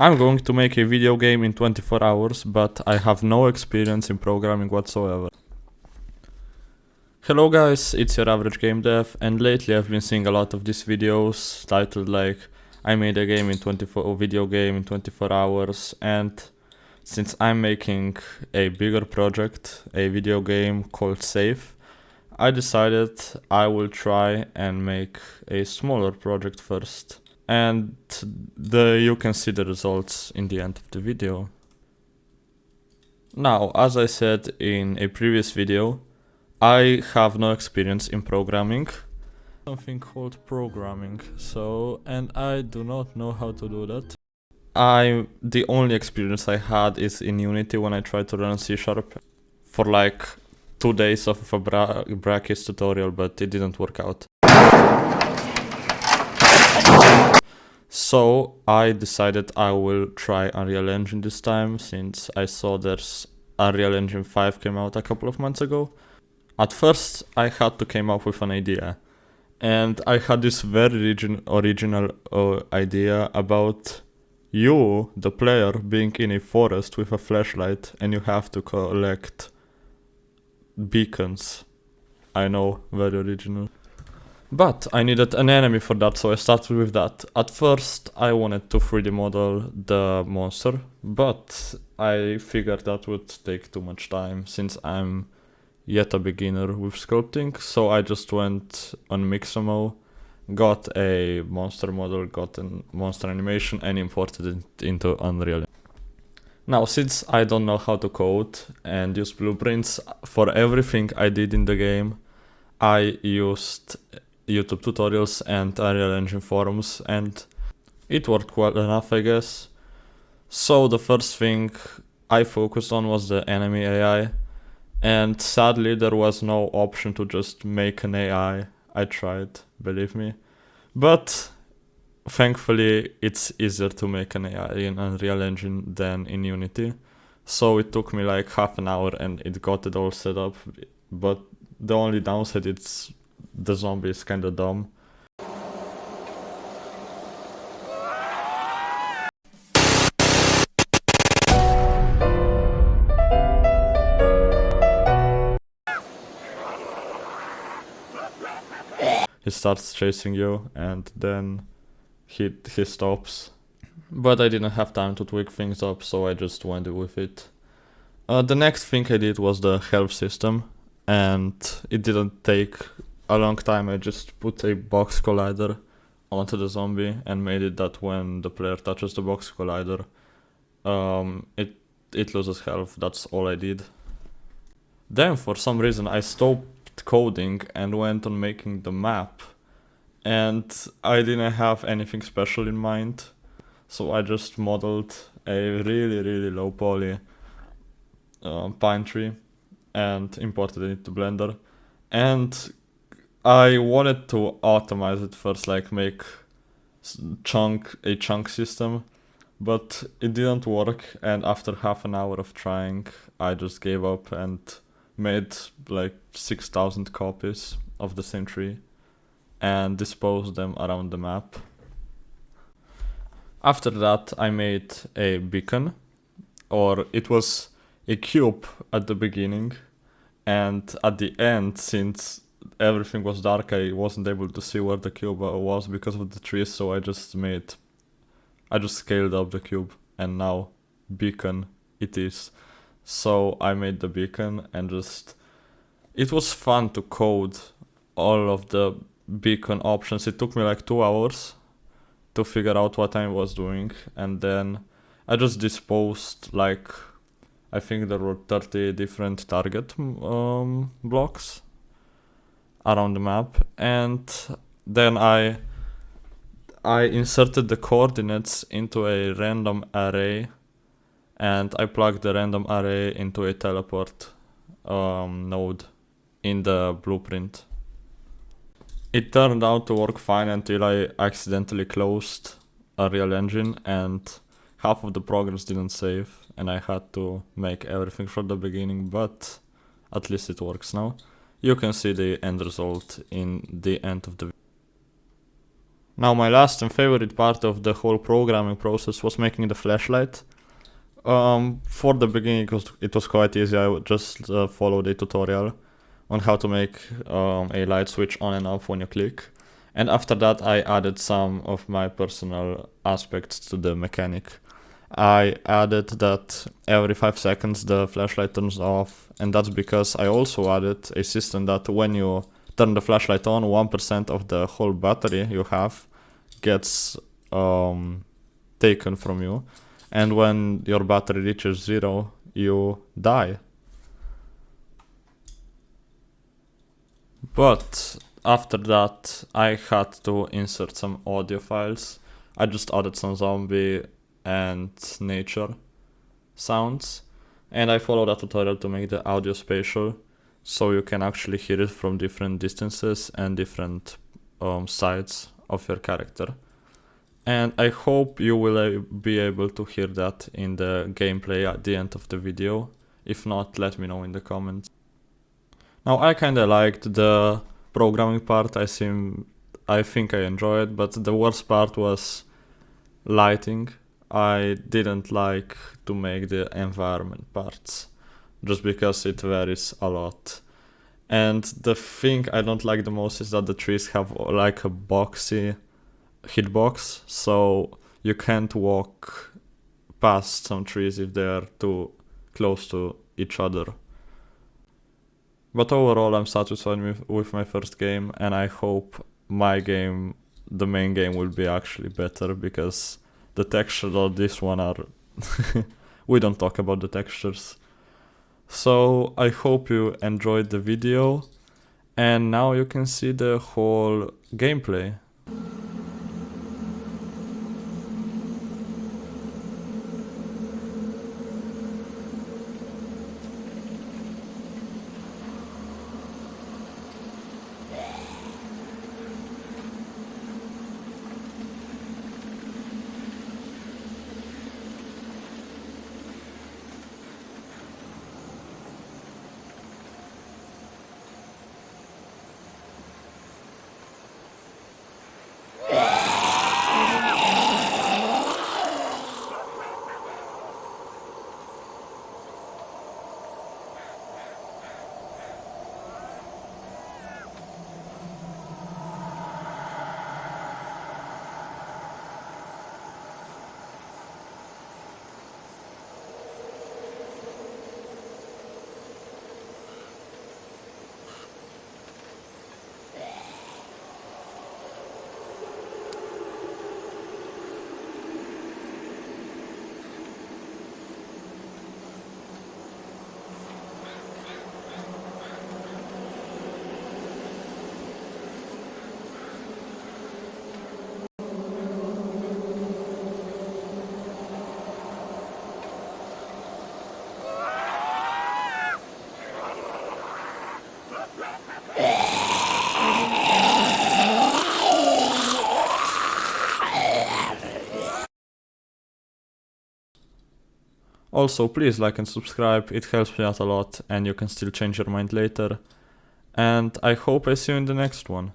I'm going to make a video game in 24 hours, but I have no experience in programming whatsoever. Hello guys, it's your average game dev, and lately I've been seeing a lot of these videos titled like I made a game in 24 video game in 24 hours, and since I'm making a bigger project, a video game called Safe, I decided I will try and make a smaller project first. And you can see the results in the end of the video. Now, as I said in a previous video, I have no experience in programming. Something called programming, and I do not know how to do that. The only experience I had is in Unity when I tried to learn C# for like 2 days of a brackets tutorial, but it didn't work out. So I decided I will try Unreal Engine this time, since I saw there's Unreal Engine 5 came out a couple of months ago. At first I had to come up with an idea, and I had this very original idea about you, the player, being in a forest with a flashlight and you have to collect beacons. I know, very original. But I needed an enemy for that, so I started with that. At first I wanted to 3D model the monster, but I figured that would take too much time since I'm yet a beginner with sculpting, so I just went on Mixamo, got a monster model, got a monster animation and imported it into Unreal. Now, since I don't know how to code and use blueprints for everything I did in the game, I used YouTube tutorials and Unreal Engine forums, and it worked well enough, I guess. So the first thing I focused on was the enemy AI, and sadly there was no option to just make an AI. I tried, believe me, but thankfully it's easier to make an AI in Unreal Engine than in Unity. So it took me like half an hour and it got it all set up, but the only downside is the zombie is kinda dumb. He starts chasing you and then he stops. But I didn't have time to tweak things up, so I just went with it. The next thing I did was the health system, and it didn't take a long time. I just put a box collider onto the zombie and made it that when the player touches the box collider, it loses health. That's all I did. Then for some reason I stopped coding and went on making the map, and I didn't have anything special in mind, so I just modeled a really low poly pine tree and imported it to Blender. And I wanted to automate it first, like make a chunk system, but it didn't work, and after half an hour of trying I just gave up and made like 6,000 copies of the same tree and disposed them around the map. After that I made a beacon, or it was a cube at the beginning, and at the end, since everything was dark, I wasn't able to see where the cube was because of the trees, so I just scaled up the cube, and now beacon it is. So I made the beacon, and it was fun to code all of the beacon options. It took me like 2 hours to figure out what I was doing, and then I just disposed like, I think there were 30 different target blocks around the map, and then I inserted the coordinates into a random array, and I plugged the random array into a teleport node in the blueprint. It turned out to work fine until I accidentally closed Unreal Engine and half of the progress didn't save, and I had to make everything from the beginning, but at least it works now. You can see the end result in the end of the video. Now my last and favorite part of the whole programming process was making the flashlight. For the beginning it was quite easy. I would just follow the tutorial on how to make a light switch on and off when you click. And after that I added some of my personal aspects to the mechanic. I added that every 5 seconds the flashlight turns off, and that's because I also added a system that when you turn the flashlight on, 1% of the whole battery you have gets taken from you, and when your battery reaches 0, you die. But after that I had to insert some audio files. I just added some zombie and nature sounds, and I followed a tutorial to make the audio spatial, so you can actually hear it from different distances and different sides of your character. And I hope you will be able to hear that in the gameplay at the end of the video. If not, let me know in the comments. Now I kinda liked the programming part. I think I enjoyed it, but the worst part was lighting. I didn't like to make the environment parts, just because it varies a lot. And the thing I don't like the most is that the trees have like a boxy hitbox, so you can't walk past some trees if they are too close to each other. But overall I'm satisfied with my first game, and I hope my game, the main game, will be actually better, because the textures of this one are we don't talk about the textures. So I hope you enjoyed the video, and now you can see the whole gameplay. Also, please like and subscribe, it helps me out a lot, and you can still change your mind later. And I hope I see you in the next one.